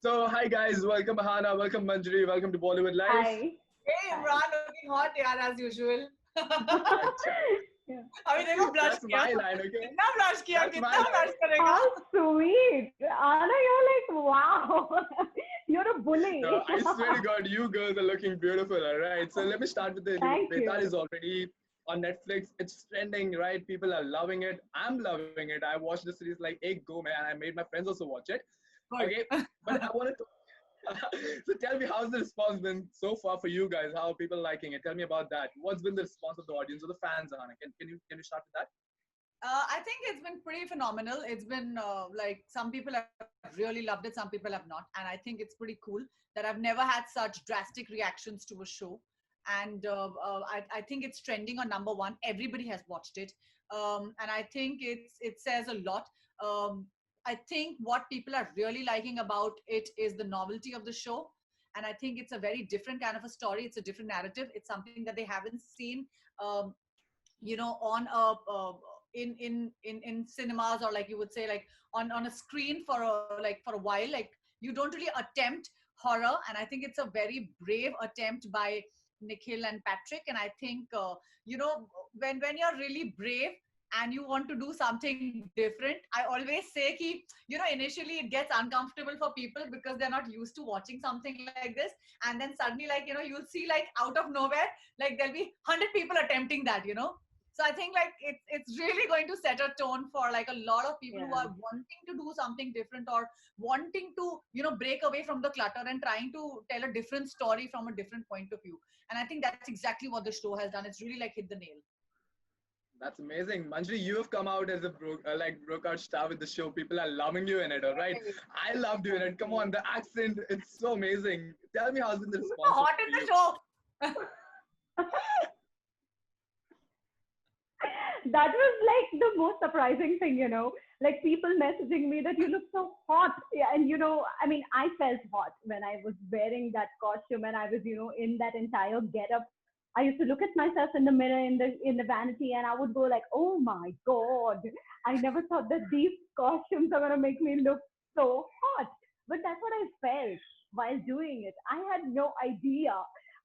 So, hi guys, welcome Ahana, welcome Manjari, welcome to Bollywood Live. Hi. Hey Hi. Imran, looking hot yaar as usual. अच्छा, Yeah. अभी देखो blush that's किया my line, okay? कितना blush किया That's my कितना line. Blush करेगा. How sweet. Anna, you're like, wow. You're a No, bully. I swear to God, you girls are looking beautiful, all right? So, let me start with the Thank Betar you. is already on Netflix. It's trending, right? People are loving it. I'm loving it. I watched the series like Ek Go, man. I made my friends also watch it. Good. Okay, but I wanted to. So tell me, how's the response been so far for you guys? How are people liking it? Tell me about that. What's been the response of the audience or the fans, Ahana? Can you start with that? I think it's been pretty phenomenal. It's been like some people have really loved it, some people have not, and I think it's pretty cool that I've never had such drastic reactions to a show. And I think it's trending on number one. Everybody has watched it, and I think it says a lot. Um, I think what people are really liking about it is the novelty of the show, and I think it's a very different kind of a story. It's a different narrative. It's something that they haven't seen. Um, on a in cinemas, or like you would say, like on a screen for for a while. Like you don't really attempt horror, and I think it's a very brave attempt by Nikhil and Patrick. And I think when you're really brave and you want to do something different, I always say ki, initially it gets uncomfortable for people because they're not used to watching something like this. And then suddenly, like, you'll see like out of nowhere, like there'll be 100 people attempting that. So I think like it's really going to set a tone for like a lot of people who Yeah. are wanting to do something different, or wanting to break away from the clutter and trying to tell a different story from a different point of view. And I think that's exactly what the show has done. It's really like hit the nail. That's amazing. Manjri, you have come out as a breakout star with the show. People are loving you in it, all right? Hey, I loved you in it. Come on, the accent, it's so amazing. Tell me, how's been the you were response hot for in the you? show. That was like the most surprising thing. Like people messaging me that you look so hot. Yeah, and I mean, I felt hot when I was wearing that costume and I was, in that entire getup. I used to look at myself in the mirror in the vanity and I would go like, oh my God, I never thought that these costumes are gonna make me look so hot. But that's what I felt while doing it. I had no idea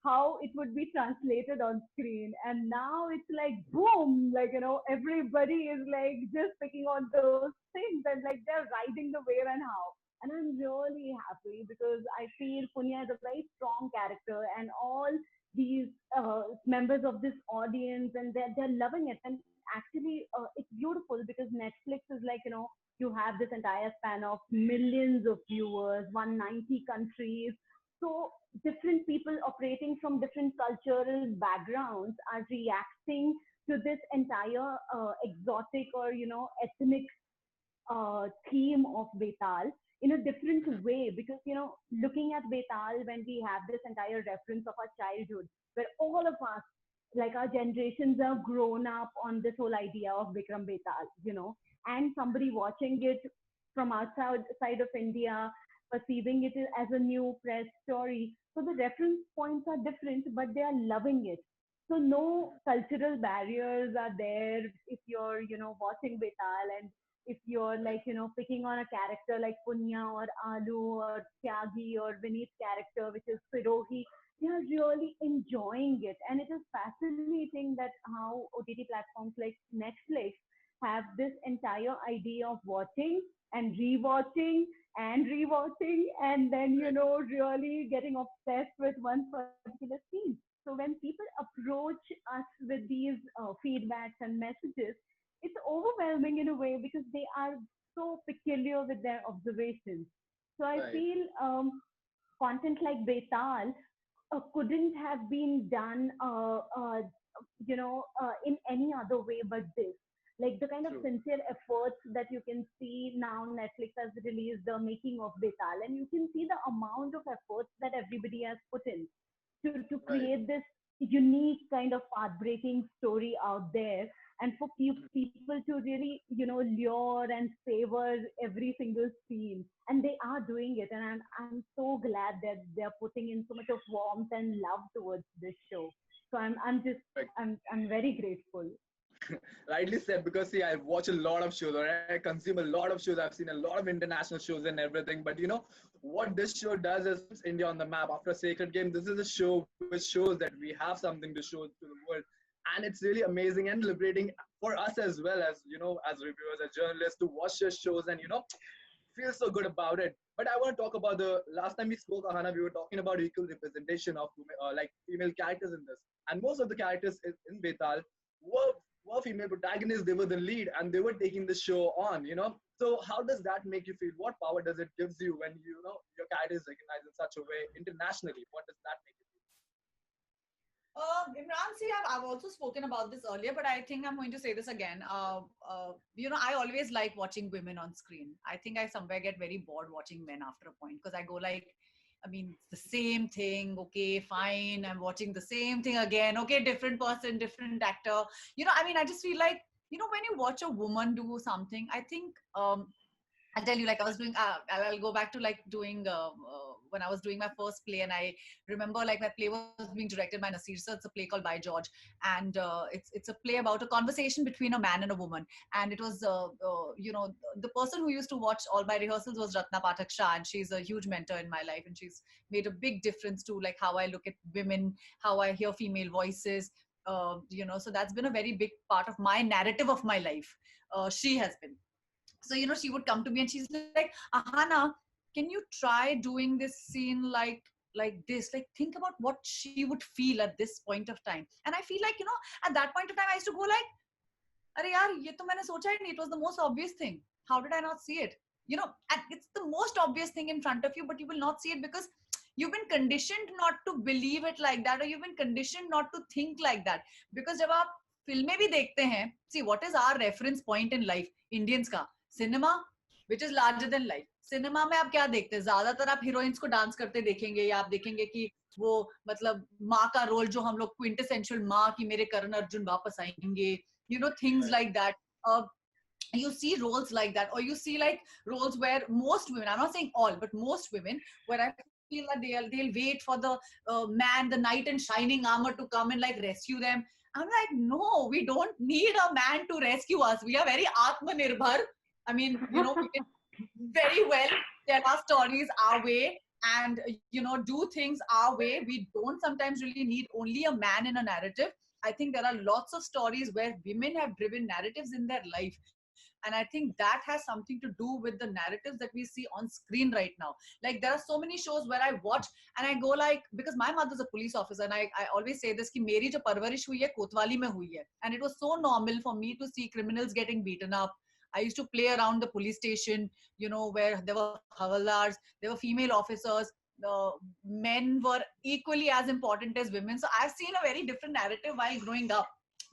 how it would be translated on screen. And now it's like boom, like everybody is like just picking on those things and like they're riding the wave and how. And I'm really happy because I feel Punya is a very strong character and all these members of this audience and they're loving it. And actually it's beautiful because Netflix is like, you have this entire span of millions of viewers, 190 countries. So different people operating from different cultural backgrounds are reacting to this entire exotic or ethnic theme of Betal in a different Mhm. way because looking at Betal when we have this entire reference of our childhood where all of us like our generations are grown up on this whole idea of Vikram Betal, and somebody watching it from outside side of India perceiving it as a new fresh story. So the reference points are different, but they are loving it. So no cultural barriers are there if you're, watching Betal and if you're Right. like, picking on a character like Punya or Alu or Tyagi or Vinny's character, which is Firohi, they are really enjoying it. And it is fascinating that how OTT platforms like Netflix have this entire idea of watching and rewatching and rewatching and then Right. really getting obsessed with one particular scene. So when people approach us with these feedbacks and messages, it's overwhelming in a way because they are so peculiar with their observations. So I Right. feel content like Betal couldn't have been done, in any other way but this. Like the kind of True. sincere efforts that you can see now, Netflix has released the making of Betal, and you can see the amount of efforts that everybody has put in to Right. create this unique kind of heartbreaking story out there and for Mhm. people to really lure and savor every single scene, and they are doing it, and I'm so glad that they're putting in so much of warmth and love towards this show. So I'm just Right. I'm very grateful. Rightly said, because see, I watch a lot of shows, or I consume a lot of shows. I've seen a lot of international shows and everything. But what this show does is puts India on the map. After Sacred Game, this is a show which shows that we have something to show to the world, and it's really amazing and liberating for us as well as as reviewers, as journalists, to watch your shows and feel so good about it. But I want to talk about the last time we spoke, Ahana. We were talking about equal representation of like female characters in this, and most of the characters in Betal were were female protagonists. They were the lead, and they were taking the show on. So how does that make you feel? What power does it gives you when your character is recognized in such a way internationally? What does that make you Imran, see, I've also spoken about this earlier, but I think I'm going to say this again. I always like watching women on screen. I think I somewhere get very bored watching men after a point because I go like, I mean, it's the same thing. Okay, fine. I'm watching the same thing again. Okay, different person, different actor. I mean, I just feel like, when you watch a woman do something, I think I'll tell you, like I was doing, I'll go back to like doing, when I was doing my first play, and I remember like my play was being directed by Nasir. So it's a play called By George. And it's a play about a conversation between a man and a woman. And it was, the person who used to watch all my rehearsals was Ratna Pathak Shah. And she's a huge mentor in my life. And she's made a big difference to like how I look at women, how I hear female voices. So that's been a very big part of my narrative of my life. She has been. So she would come to me and she's like, Ahana, can you try doing this scene like this, like think about what she would feel at this point of time. And I feel like at that point of time I used to go like, Arey yaar, ye to maine socha hi nahi. It was the most obvious thing. How did I not see it? And it's the most obvious thing in front of you, but you will not see it because you've been conditioned not to believe it like that, or you've been conditioned not to think like that. Because जब आप फिल्में भी देखते हैं, see what is our reference point in life, Indians का cinema, which is larger than life. Cinema में आप क्या देखते हैं? ज्यादातर आप हीरोइंस को डांस करते देखेंगे, या आप देखेंगे कि वो मतलब माँ का रोल जो हम लोग क्विंटेसेंशियल माँ की मेरे करण अर्जुन वापस आएंगे, things like that. You see roles like that, or you see like roles where most women, I'm not saying all, but most women, where I feel that they'll wait for the man, the knight in shining armor to come and like rescue them. I'm like, no, we don't need a man to rescue us. We are very Atmanirbhar. I mean, we can very well tell our stories our way and, do things our way. We don't sometimes really need only a man in a narrative. I think there are lots of stories where women have driven narratives in their life. And I think that has something to do with the narratives that we see on screen right now. Like there are so many shows where I watch and I go like, because my mother's a police officer, and I always say this, ki meri jo parvarish hui hai Kotwali mein hui hai. And it was so normal for me to see criminals getting beaten up. I used to play around the police station, where there were havaldars, there were female officers. Men were equally as important as women. So I've seen a very different narrative while growing up.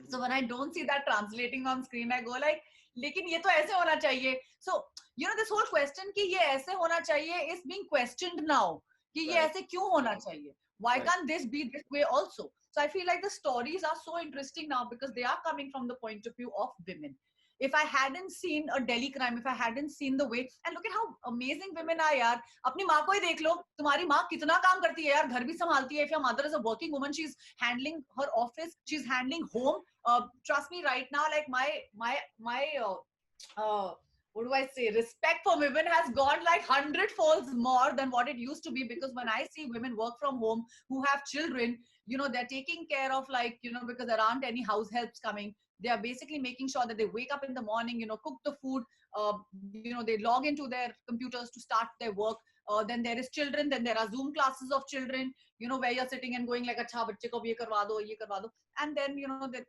So when I don't see that translating on screen, I go like, लेकिन ये तो ऐसे होना चाहिए. So this whole question कि ये ऐसे होना चाहिए is being questioned now. कि ये ऐसे क्यों होना चाहिए? Why can't this be this way also? So I feel like the stories are so interesting now because they are coming from the point of view of women. If I hadn't seen a Delhi crime, if I hadn't seen the way, and look at how amazing women are यार. अपनी माँ को ही देख लो, तुम्हारी माँ कितना काम करती है यार, घर भी संभालती है. If your mother is a working woman, she's handling her office, she's handling home. Trust me, right now, like what do I say? Respect for women has gone like 100 folds more than what it used to be. Because when I see women work from home who have children, they're taking care of like, because there aren't any house helps coming. They are basically making sure that they wake up in the morning, cook the food, they log into their computers to start their work. Then there is children, then there are Zoom classes of children, where you're sitting and going like, acha, bachche ko ye karwa do, ye karwa do. And then,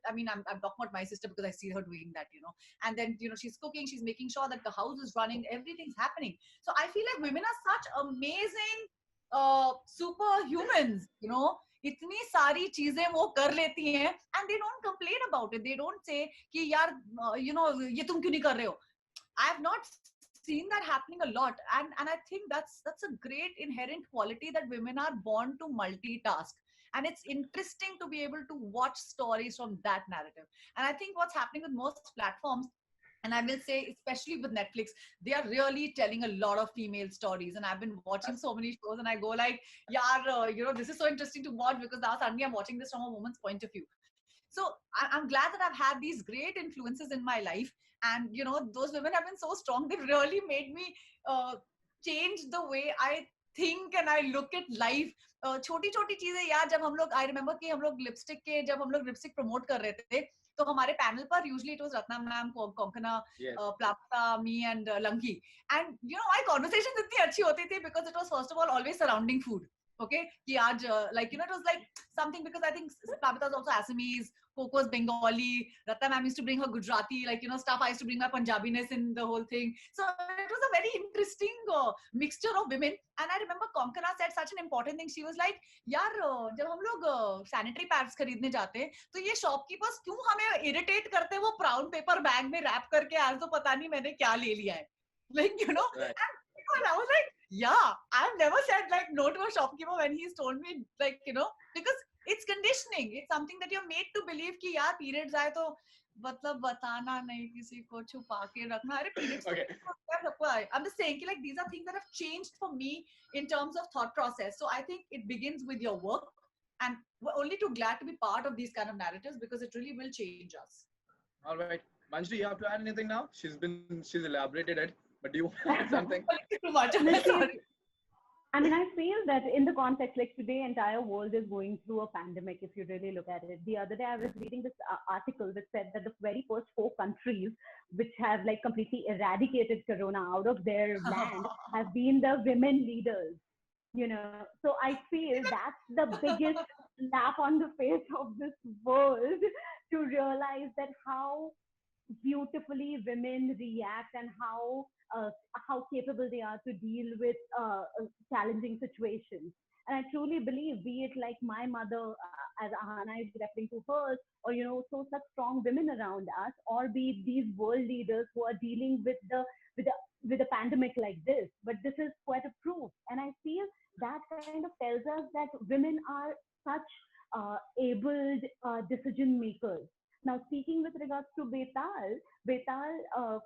I mean, I'm talking about my sister because I see her doing that, and then, she's cooking, she's making sure that the house is running, everything's happening. So I feel like women are such amazing superhumans, इतनी सारी चीजें वो कर लेती हैं, and they don't complain about it. They don't say कि यार ये तुम क्यों नहीं कर रहे हो. I have not seen that happening a lot, and I think that's a great inherent quality, that women are born to multitask. And it's interesting to be able to watch stories from that narrative. And I think what's happening with most platforms, and I will say, especially with Netflix, they are really telling a lot of female stories. And I've been watching so many shows and I go like, yeah, this is so interesting to watch because now suddenly I'm watching this from a woman's point of view. So I'm glad that I've had these great influences in my life. And, you know, those women have been so strong. They've really made me change the way I think and I look at life. छोटी छोटी चीजें यार, जब हम लोग, I remember कि हम लोग लिपस्टिक के, जब हम लोग लिपस्टिक प्रमोट कर रहे थे, तो हमारे पैनल पर usually it was Ratna ma'am, Konkona, Yes. प्लाप्ता, मी एंड लंकी. एंड यू नो, हमारी कॉन्वर्सेशन इतनी अच्छी होती थी because it was first of all always surrounding food. Okay, कि आज like you know, it was like something, because I think Pavita is also Assamese, Coco's Bengali, Ratna ma'am used to bring her Gujarati, like, you know, stuff. I used to bring my Punjabiness in the whole thing. So it was a very interesting mixture of women. And I remember Konkana said such an important thing. She was like, यार जब हम लोग sanitary pads खरीदने जाते हैं तो ये shopkeepers क्यों हमें इरिटेट करते हैं, वो ब्राउन पेपर बैग में रैप करके, आज तो पता नहीं मैंने क्या ले लिया है, like, you know. Right. And I was like, yeah, I've never said like no to a shopkeeper when he's told me, like, you know, because it's conditioning. It's something that you're made to believe कि यार periods आए तो मतलब बताना नहीं, किसी को छुपा के रखना. अरे periods Okay. I'm just saying कि like these are things that have changed for me in terms of thought process. So I think it begins with your work, and we're only too glad to be part of these kind of narratives because it really will change us. All right. Manjri, you have to add anything now? She's elaborated it, but do you want to add something? Too much. I'm No, see, sorry. I mean, I feel that in the context, like today, entire world is going through a pandemic. If you really look at it, the other day I was reading this article that said that the very first 4 countries which have like completely eradicated corona out of their land have been the women leaders. You know, so I feel that's the biggest slap on the face of this world, to realize that how beautifully women react and how capable they are to deal with challenging situations. And I truly believe, be it like my mother, as Ahana is referring to hers, or you know, so such strong women around us, or be it these world leaders who are dealing with with the with a pandemic like this. But this is quite a proof, and I feel that kind of tells us that women are such abled decision makers. Now, speaking with regards to Betal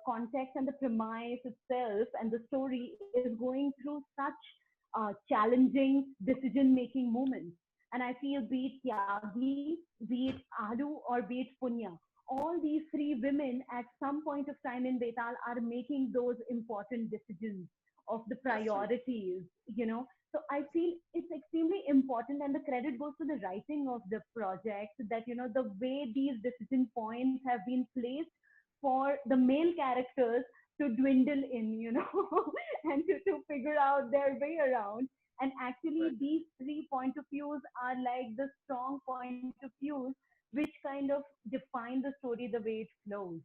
context and the premise itself and the story is going through such challenging decision-making moments. And I feel, be it Tyagi, be it Adu, or be it Punya, all these 3 women at some point of time in Betal are making those important decisions of the priorities, you know. So I feel it's extremely important, and the credit goes to the writing of the project, that you know the way these decision points have been placed for the male characters to dwindle in, you know, and to figure out their way around. And actually, Right. these 3 point of views are like the strong point of views which kind of define the story the way it flows.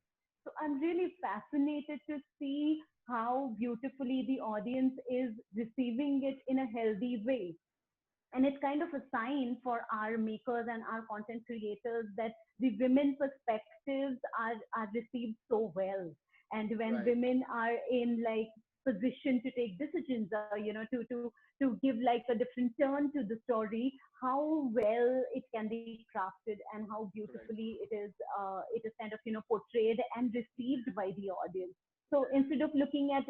So I'm really fascinated to see how beautifully the audience is receiving it in a healthy way. And it's kind of a sign for our makers and our content creators that the women perspectives are received so well. And when Right. women are in like position to take decisions, you know, to give like a different turn to the story, how well it can be crafted and how Right. beautifully it is kind of, you know, portrayed and received by the audience. So instead of looking at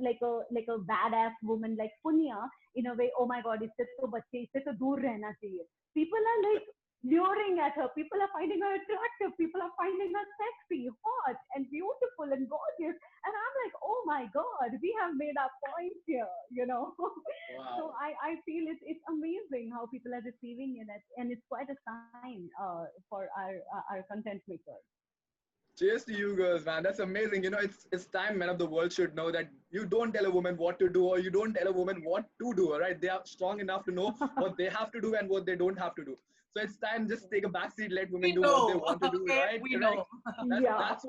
like a badass woman like Punya, in a way, oh my God, इससे तो बच्चे इससे तो दूर रहना चाहिए. People are like luring at her. People are finding her attractive. People are finding her sexy, hot, and beautiful and gorgeous. And I'm like, oh my God, we have made our point here, you know. So Wow. I feel it's amazing how people are receiving it, and it's quite a sign for our content makers. Cheers to you girls, man. That's amazing. You know, it's time men of the world should know that you don't tell a woman what to do, or you don't tell a woman what to do. All right, they are strong enough to know what they have to do and what they don't have to do. So it's time just take a backseat, let women We do what they know. want to do. Okay, Right? we Correct. know. Yeah. That's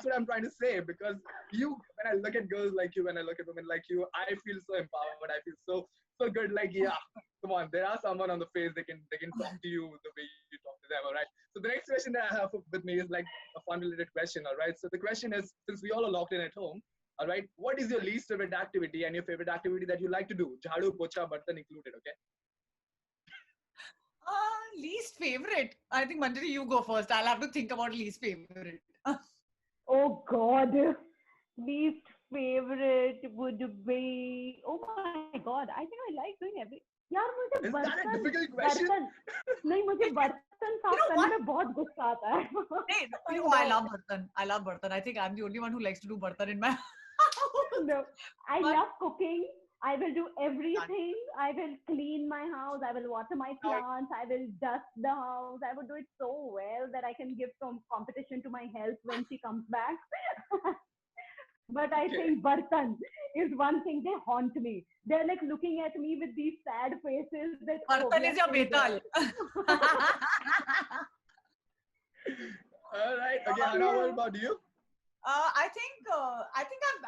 what I'm trying to say, because you, when I look at girls like you, when I look at women like you, I feel so empowered. I feel so good. Like, yeah, come on, there are someone on the face, they can talk to you the way you talk to them. All right. So the next question that I have with me is like a fun related question. All right. So the question is, since we all are locked in at home, all right, what is your least favorite activity and your favorite activity that you like to do? Jhadu, pocha, bartan included. Okay. Least favorite. I think Manjari, you go first. I'll have to think about least favorite. Oh God, least favorite would be, oh my God, I think I like doing every. यार मुझे Is that a बर्तन difficult question? बर्तन नहीं, मुझे बर्तन You साफ know करने what? में बहुत गुस्सा आता है. Hey, I I know. love Bartan. I love Bartan. I think I'm the only one who likes to do Bartan in my house. No, I But love cooking. I will do can't. everything. I will clean my house. I will water my plants. I will dust the house. I would do it so well that I can give some competition to my health when she comes back. But I Okay. think Bartan is one thing, they haunt me. They're like looking at me with these sad faces that, oh, Bartan we is are your still betal. there. All right. Okay, Hannah, what about you? I think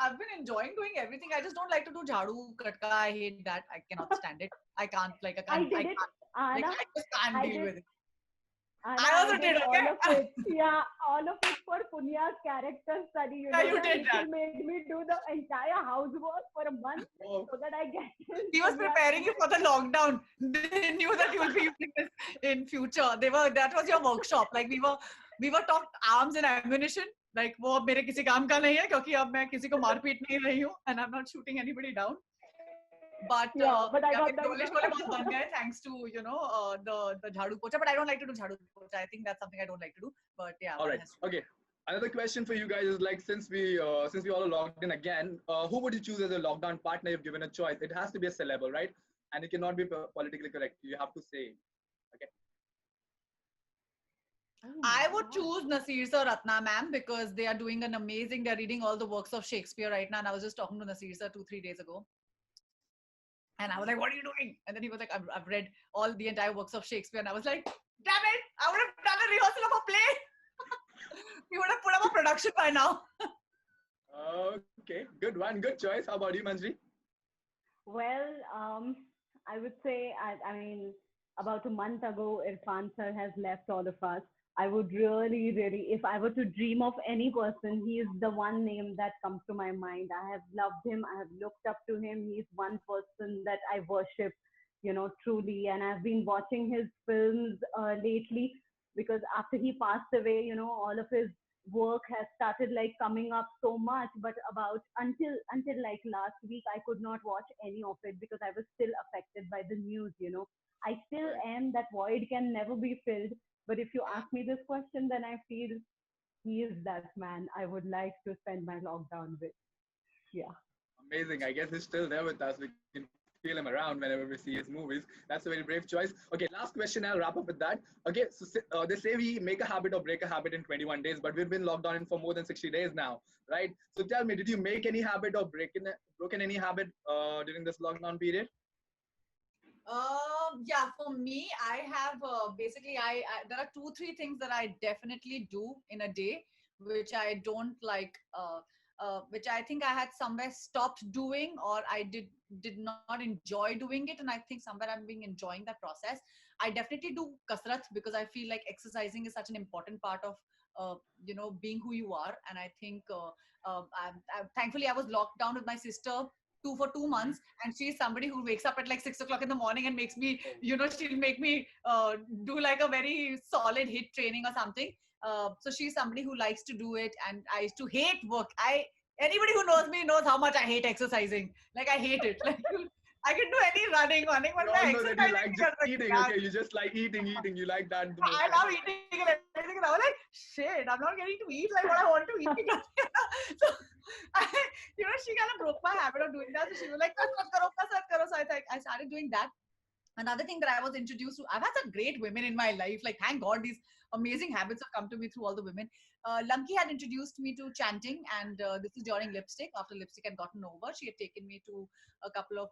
I've been enjoying doing everything. I just don't like to do jhadu katka. I hate that. I cannot stand it. I did it, Like Anna. I just can't I deal did with it. Anna, I I also did did, all okay? of it. Yeah, all of it for Punya's character study. You Yeah, know you that did that. Nikhil made me do the entire housework for a month Oh, so that I get his He was Punya's preparing you for the lockdown. They knew that you will be using this in future. That was your workshop. Like we were talked arms and ammunition. Like वो अब मेरे किसी काम का नहीं है क्योंकि अब मैं किसी को मार पीट नहीं रही हूँ and I'm not shooting anybody down. But Yeah, but I yeah, got मेरे that. शोले शोले बहुत बन गए thanks to the jhadu pocha. But I don't like to do jhadu pocha. I think that's something I don't like to do. But yeah, all one right. has to. Okay. Another question for you guys is like, since we all are logged in again, who would you choose as a lockdown partner if given a choice? It has to be a celeb, right? And it cannot be politically correct. You have to say. Okay. I would choose Nasir Sir Ratna ma'am because they are doing an amazing. They're reading all the works of Shakespeare right now, and I was just talking to Nasir Sir 2-3 days ago, and I was like, "What are you doing?" And then he was like, "I've read all the entire works of Shakespeare," and I was like, "Damn it! I would have done a rehearsal of a play. We would have put up a production by now." Okay. Good one. Good choice. How about you, Manjri? Well, I would say, I mean, about a month ago, Irfan sir has left all of us. I would really, really, if I were to dream of any person, he is the one name that comes to my mind. I have loved him. I have looked up to him. He's one person that I worship, truly. And I've been watching his films lately because after he passed away, all of his work has started like coming up so much, but about until like last week I could not watch any of it because I was still affected by the news. I still Right. am. That void can never be filled, but if you ask me this question, then I feel he is that man I would like to spend my lockdown with. Yeah. Amazing. I guess he's still there with us. We can feel him around whenever we see his movies. That's a very brave choice. Okay, last question. I'll wrap up with that. Okay, so they say we make a habit or break a habit in 21 days, but we've been locked down in for more than 60 days now, right? So tell me, did you make any habit or broken any habit during this lockdown period? Yeah, for me, I have basically there are 2-3 things that I definitely do in a day, which I don't like, which I think I had somewhere stopped doing, or I did not enjoy doing it, and I think somewhere I'm being enjoying that process. I definitely do kasrat because I feel like exercising is such an important part of being who you are, and I think thankfully I was locked down with my sister for 2 months, and she's somebody who wakes up at like 6 o'clock in the morning and makes me, she'll make me do like a very solid hit training or something. So she's somebody who likes to do it, and I used to hate work. Anybody who knows me knows how much I hate exercising. Like I hate it. Like I can do any running, We but all my know that you exercising like just eating. Okay, you just like eating. You like that the most. I love eating and everything. And I was like, shit, I'm not getting to eat like what I want to eat. So, I, she kind of broke my habit of doing that. So she was like, kasrat karo, kasrat karo. So I started doing that. Another thing that I was introduced to, I've had some great women in my life. Like, thank God, these amazing habits have come to me through all the women. Lunky had introduced me to chanting, and this is during lipstick. After lipstick had gotten over, she had taken me to a couple of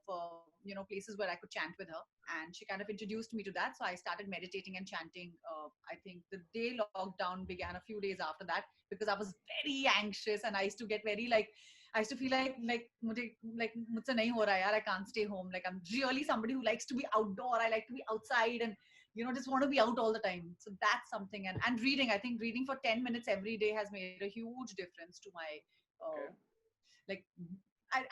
places where I could chant with her, and she kind of introduced me to that. So I started meditating and chanting. I think the day lockdown began a few days after that because I was very anxious, and I used to get very like I used to feel like मुझसे नहीं हो रहा है यार, I can't stay home. Like I'm really somebody who likes to be outdoor. I like to be outside and just want to be out all the time. So that's something. And reading, I think reading for 10 minutes every day has made a huge difference to my Okay. like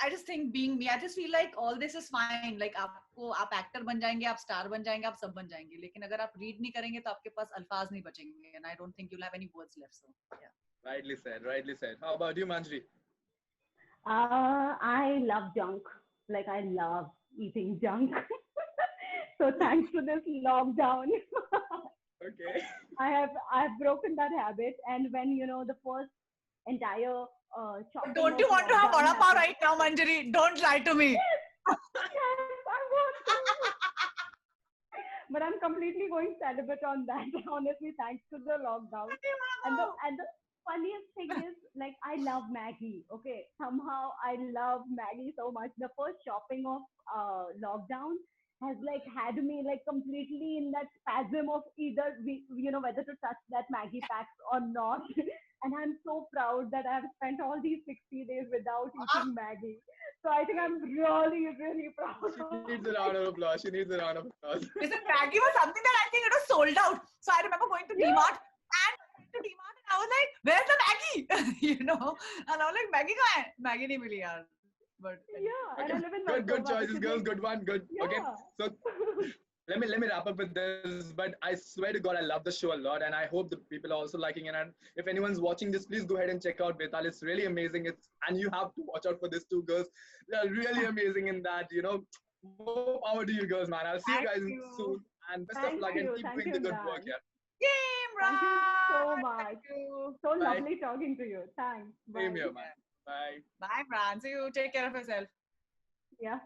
I just think being me, I just feel like all this is fine. Like आप actor बन जाएंगे, आप star बन जाएंगे, आप सब बन जाएंगे. लेकिन अगर आप read नहीं करेंगे तो आपके पास अल्फाज नहीं बचेंगे. And I don't think you'll have any words left. So yeah. Rightly said. Rightly said. How about you, Manjri? I love junk. Like I love eating junk. So thanks to this lockdown, Okay. I've broken that habit. And when the first entire chopping Don't of you want to have lockdown vada pav happened, right now, Manjari? Don't lie to me. yes, yes, I want to. But I'm completely going celibate on that. Honestly, thanks to the lockdown. And the funniest thing is, like, I love Maggie. Okay, somehow I love Maggie so much. The first shopping of lockdown has like had me like completely in that spasm of either whether to touch that Maggie packs or not. And I'm so proud that I've spent all these 60 days without eating Maggie. So I think I'm really, really proud She of needs a myself. round of applause. She needs a round of applause. Listen, Maggie was something that I think it was sold out. So I remember going to Yeah, DMart and I was like, "Where's the Maggie?" And I was like, "Maggie kahan hai?" Maggie nahi mili yaar. But anyway. yeah. And Okay, I live in good Versova, which choices, is girls. like, Good one, good. Okay, yeah. so let me wrap up with this. But I swear to God, I love the show a lot, and I hope the people are also liking it. And if anyone's watching this, please go ahead and check out Betal. It's really amazing. And you have to watch out for these two girls. They're really amazing in that. More power to you girls, man. I'll see you Thank guys you. soon, and best of Thank luck and you. keep Thank doing you, the good work. Imran. Yeah. Yay, Thank you so Imran. much. Thank you. So Bye. lovely talking to you. Thanks. Same Bye. here, man. Bye. Bye, Imran. See you. Take care of yourself. Yeah.